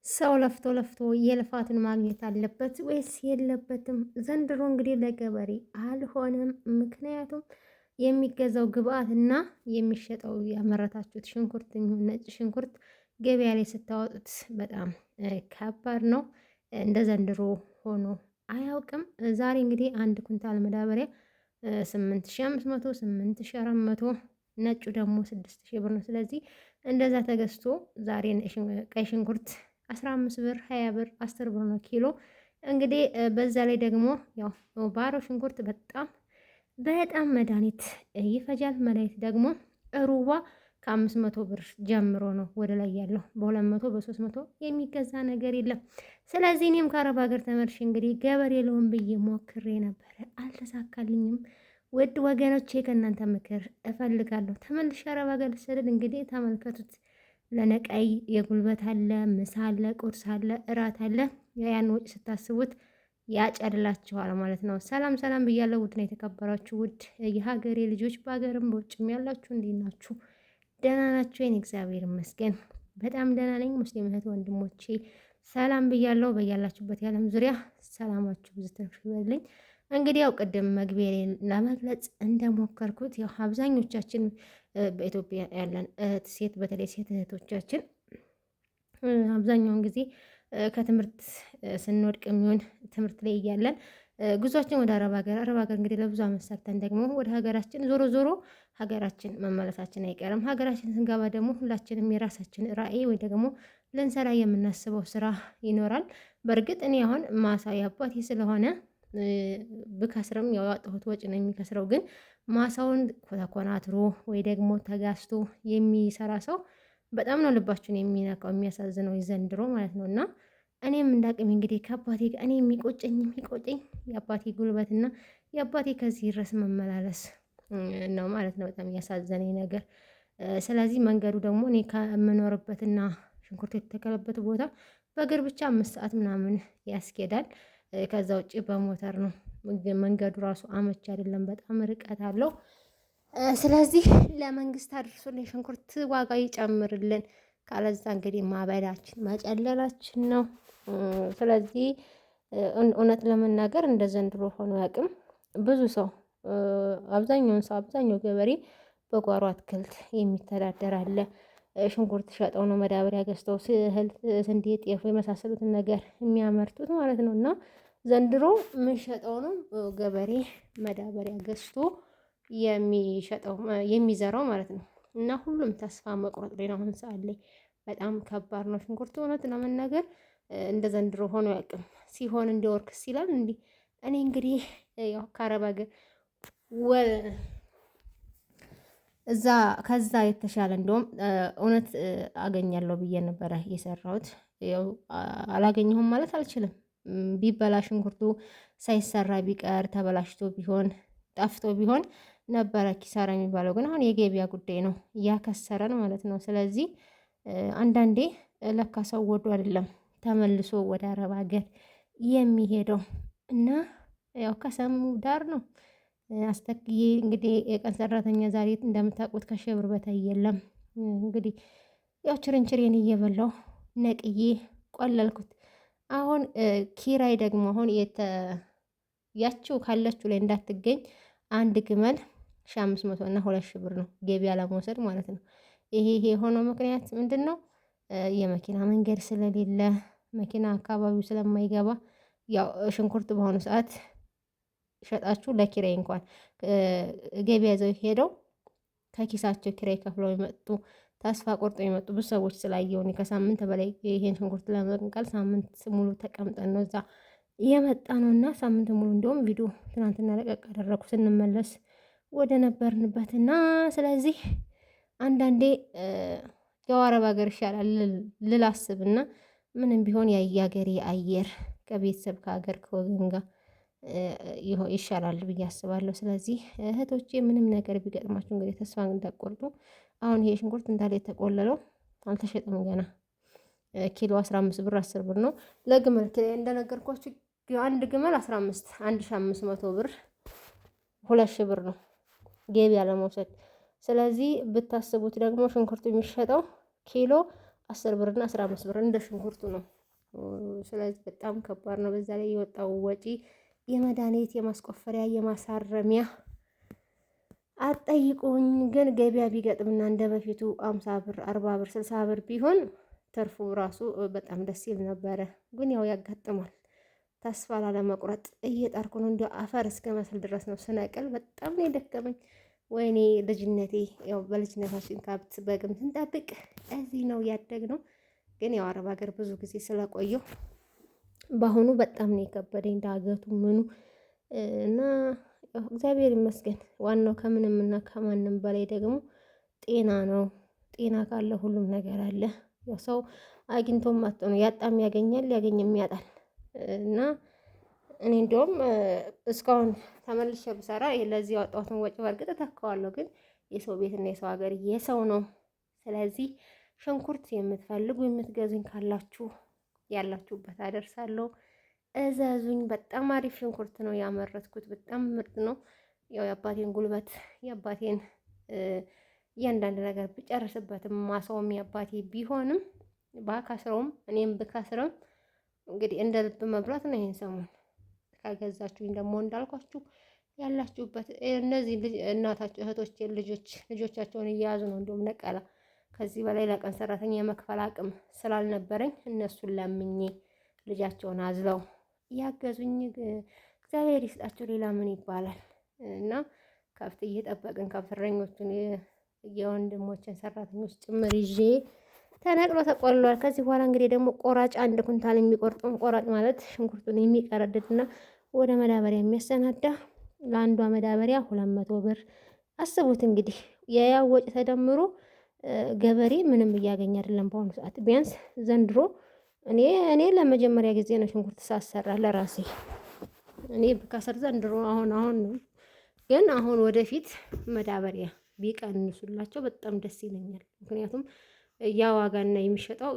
ሰው ለፍቶ ለፍቶ የልፋትን ማግኘት አለበት ወይስ የለበትም? ዘንድሮ እንግዲህ ለገበሬ አልሆነም። ምክንያቱም የሚገዛው ግብአት እና የሚሸጠው ያመረታችሁት ሽንኩርት የሚሆን ነጭ ሽንኩርት ገበያ ላይ ስታወጡት በጣም ከባድ ነው። እንደ ዘንድሮ ሆኖ አያውቅም። ዛሬ እንግዲህ አንድ ኩንታል መዳበሪያ 8500 8400 ነጩ ደግሞ 6000 ብር ነው። ስለዚህ እንደዛ ተገዝቶ ዛሬ ቀይ ሽንኩርት 15 ብር 20 ብር 10 ብር ነው ኪሎ። እንግዲህ በዛ ላይ ደግሞ ያው ባሮ ሽንኩርት በጣም መድኃኒት ይፈጃል። መድኃኒት ደግሞ ሩባ ከ500 ብር ጀምሮ ነው ወደ ላይ ያለው። በ200 በ300 የሚገዛ ነገር የለም። ስለዚህ እኔም ከአረብ ሀገር ተመልሼ እንግዲህ ገበሬ ልሆን ብዬ ሞክሬ ነበረ፣ አልተሳካልኝም። ውድ ወገኖቼ ከእናንተ ምክር እፈልጋለሁ። ተመልሼ አረብ ሀገር ልሰደድ እንግዲህ ተመልከቱት። ለነቀይ የጉልበት አለ፣ ምሳ አለ፣ ቁርስ አለ፣ እራት አለ። ያን ወጪ ስታስቡት ያጨልላችኋል ማለት ነው። ሰላም ሰላም ብያለሁ። ውድ ነው የተከበራችሁ ውድ የሀገሬ ልጆች፣ በሀገርም በውጭም ያላችሁ እንዴት ናችሁ? ደህና ናችሁ? የኔ እግዚአብሔር ይመስገን በጣም ደህና ነኝ። ሙስሊም እህት ወንድሞቼ ሰላም ብያለሁ። በያላችሁበት የዓለም ዙሪያ ሰላማችሁ ብዙ ትርፍ ይበልኝ። እንግዲህ ያው ቅድም መግቢያ ለመግለጽ እንደሞከርኩት ያው አብዛኞቻችን በኢትዮጵያ ያለን ሴት በተለይ ሴት እህቶቻችን አብዛኛውን ጊዜ ከትምህርት ስንወድቅ የሚሆን ትምህርት ላይ እያለን ጉዟችን ወደ አረብ ሀገር እንግዲህ ለብዙ ዓመት ሰርተን ደግሞ ወደ ሀገራችን ዞሮ ዞሮ ሀገራችን መመለሳችን አይቀርም። ሀገራችን ስንገባ ደግሞ ሁላችንም የራሳችን ራዕይ ወይ ደግሞ ልንሰራ የምናስበው ስራ ይኖራል። በእርግጥ እኔ አሁን ማሳ አባቴ ስለሆነ ብከስርም ያወጣሁት ወጪ ነው የሚከስረው። ግን ማሳውን ተኮናትሮ ወይ ደግሞ ተጋዝቶ የሚሰራ ሰው በጣም ነው ልባችሁን የሚነካው፣ የሚያሳዝነው ዘንድሮ ማለት ነው። እና እኔም እንዳቅም እንግዲህ ከአባቴ ጋር እኔ የሚቆጨኝ የአባቴ ጉልበትና የአባቴ ከዚህ ድረስ መመላለስ ነው ማለት ነው። በጣም ያሳዘነኝ ነገር። ስለዚህ መንገዱ ደግሞ እኔ ከምኖርበትና ሽንኩርት የተተከለበት ቦታ በእግር ብቻ 5 ሰዓት ምናምን ያስኬዳል። ከዛ ውጭ በሞተር ነው። መንገዱ ራሱ አመች አይደለም፣ በጣም ርቀት አለው። ስለዚህ ለመንግስት አድርሶልን ሽንኩርት ዋጋ ይጨምርልን፣ ካለዛ እንግዲህ ማበዳችን መጨለላችን ነው። ስለዚህ እውነት ለመናገር እንደ ዘንድሮ ሆኖ ያቅም ብዙ ሰው አብዛኛው ገበሬ በጓሮ አትክልት የሚተዳደር አለ። ሽንኩርት ሸጠው ነው መዳበሪያ ገዝተው እህል፣ ስንዴ፣ ጤፍ የመሳሰሉትን ነገር የሚያመርቱት ማለት ነው። እና ዘንድሮ የምንሸጠው ነው ገበሬ መዳበሪያ ገዝቶ የሚሸጠው የሚዘራው ማለት ነው። እና ሁሉም ተስፋ መቁረጥ ላይ ነው። አሁን ሰዓት ላይ በጣም ከባድ ነው ሽንኩርት። እውነት ለመናገር እንደ ዘንድሮ ሆኖ ያቅም ሲሆን እንዲወርክስ ይላል እንዲህ። እኔ እንግዲህ ያው ከአረብ ሀገር ከዛ የተሻለ እንደውም እውነት አገኛለሁ ብዬ ነበረ የሰራሁት። ያው አላገኘሁም ማለት አልችልም። ቢበላሽ ሽንኩርቱ ሳይሰራ ቢቀር ተበላሽቶ ቢሆን ጠፍቶ ቢሆን ነበረ ኪሳራ የሚባለው። ግን አሁን የገበያ ጉዳይ ነው እያከሰረን ማለት ነው። ስለዚህ አንዳንዴ ለካ ሰው ወዶ አይደለም ተመልሶ ወደ አረብ ሀገር የሚሄደው እና ያው ከሰሙ ዳር ነው። አስተክዬ እንግዲህ የቀን ሰራተኛ ዛሬ እንደምታውቁት ከሺህ ብር በታይ የለም። እንግዲህ ያው ችርንችሬን እየበላሁ ነቅዬ ቆለልኩት። አሁን ኪራይ ደግሞ አሁን ያችው ካለችው ላይ እንዳትገኝ አንድ ግመል 1500 እና 2000 ብር ነው ገበያ ለመውሰድ ማለት ነው። ይሄ የሆነው ምክንያት ምንድነው? የመኪና መንገድ ስለሌለ መኪና አካባቢው ስለማይገባ ያው ሽንኩርት በሆኑ ሰዓት ሸጣችሁ ለኪራይ እንኳን ገበያ ይዘው ሄደው ከኪሳቸው ኪራይ ከፍለው የመጡ ተስፋ ቆርጦ የመጡ ብዙ ሰዎች ስላየሁ እኔ ከሳምንት በላይ ይሄን ሽንኩርት ለመንቀል ሳምንት ሙሉ ተቀምጠን ነው እዛ የመጣ ነው። እና ሳምንት ሙሉ እንደውም ቪዲዮ ትናንትና ለቀቅ አደረኩ ስንመለስ ወደ ነበርንበት። እና ስለዚህ አንዳንዴ ያው አረብ ሀገር ይሻላል ልላስብና ምንም ቢሆን የሀገሬ አየር ከቤተሰብ ከሀገር ከወገን ጋር ይሻላል ብዬ አስባለሁ። ስለዚህ እህቶቼ ምንም ነገር ቢገጥማችሁ እንግዲህ ተስፋ እንዳትቆርጡ። አሁን ይሄ ሽንኩርት እንዳለ የተቆለለው አልተሸጠም ገና። ኪሎ 15 ብር 10 ብር ነው። ለግመል ኪራይ እንደነገርኳችሁ አንድ ግመል 1500 ብር 2000 ብር ነው ገበያ ለመውሰድ። ስለዚህ ብታስቡት ደግሞ ሽንኩርቱ የሚሸጠው ኪሎ 10 ብር እና 15 ብር እንደ ሽንኩርቱ ነው። ስለዚህ በጣም ከባድ ነው። በዛ ላይ የወጣው ወጪ የመድኃኒት፣ የማስቆፈሪያ፣ የማሳረሚያ አትጠይቁኝ። ግን ገበያ ቢገጥምና እንደ በፊቱ 50 ብር፣ 40 ብር፣ 60 ብር ቢሆን ተርፉ ራሱ በጣም ደስ ይል ነበረ። ግን ያው ያጋጥማል። ተስፋ ላለመቁረጥ እየጣርኩ ነው። እንዲያው አፈር እስከ መስል ድረስ ነው ስነቅል። በጣም ነው የደከመኝ። ወይኔ ልጅነቴ። ያው በልጅነታችን ከብት በግም ስንጠብቅ እዚህ ነው ያደግነው። ግን ያው አረብ ሀገር ብዙ ጊዜ ስለቆየው በአሁኑ በጣም ነው የከበደኝ ዳገቱ ምኑ እና እግዚአብሔር ይመስገን። ዋናው ከምንም እና ከማንም በላይ ደግሞ ጤና ነው። ጤና ካለ ሁሉም ነገር አለ። ያው ሰው አግኝቶም አጥቶ ነው ያጣም ያገኛል፣ ያገኝም ያጣል። እና እኔ እንደውም እስካሁን ተመልሼ ብሰራ ለዚህ ያወጣሁትን ወጪ በርግጥ እተካዋለሁ። ግን የሰው ቤት እና የሰው ሀገር የሰው ነው። ስለዚህ ሽንኩርት የምትፈልጉ የምትገዙኝ ካላችሁ ያላችሁበት አደርሳለሁ። እዘዙኝ። በጣም አሪፍ ሽንኩርት ነው ያመረትኩት። በጣም ምርጥ ነው። ያው የአባቴን ጉልበት የአባቴን እያንዳንድ ነገር ብጨርስበትም ማሳውም የአባቴ ቢሆንም ባካስረውም እኔም ብካስረም እንግዲህ እንደ ልብ መብላት ነው። ይሄን ሰሞን ከገዛችሁኝ ደግሞ እንዳልኳችሁ ያላችሁበት እነዚህ እናታችሁ እህቶቼን ልጆቻቸውን እየያዙ ነው። እንደውም ነቀላ ከዚህ በላይ ለቀን ሰራተኛ የመክፈል አቅም ስላልነበረኝ እነሱን ለምኜ ልጃቸውን አዝለው ያገዙኝ እግዚአብሔር ይስጣቸው። ሌላ ምን ይባላል? እና ከብት እየጠበቅን ከብት እረኞቹን የወንድሞችን ሰራተኞች ጭምር ይዤ ተነቅሎ ተቆልሏል። ከዚህ በኋላ እንግዲህ ደግሞ ቆራጭ 1 ኩንታል የሚቆርጡን ቆራጭ ማለት ሽንኩርቱን የሚቀረድድና ወደ መዳበሪያ የሚያሰናዳ ለአንዷ መዳበሪያ 200 ብር። አስቡት እንግዲህ የያው ወጪ ተደምሮ ገበሬ ምንም እያገኘ አይደለም በአሁኑ ሰዓት። ቢያንስ ዘንድሮ እኔ ለመጀመሪያ ጊዜ ነው ሽንኩርት ሳሰራ ለራሴ። እኔ ብካሰር ዘንድሮ አሁን ነው። ግን አሁን ወደፊት መዳበሪያ ቢቀንሱላቸው በጣም ደስ ይለኛል። ምክንያቱም ያ ዋጋና የሚሸጠው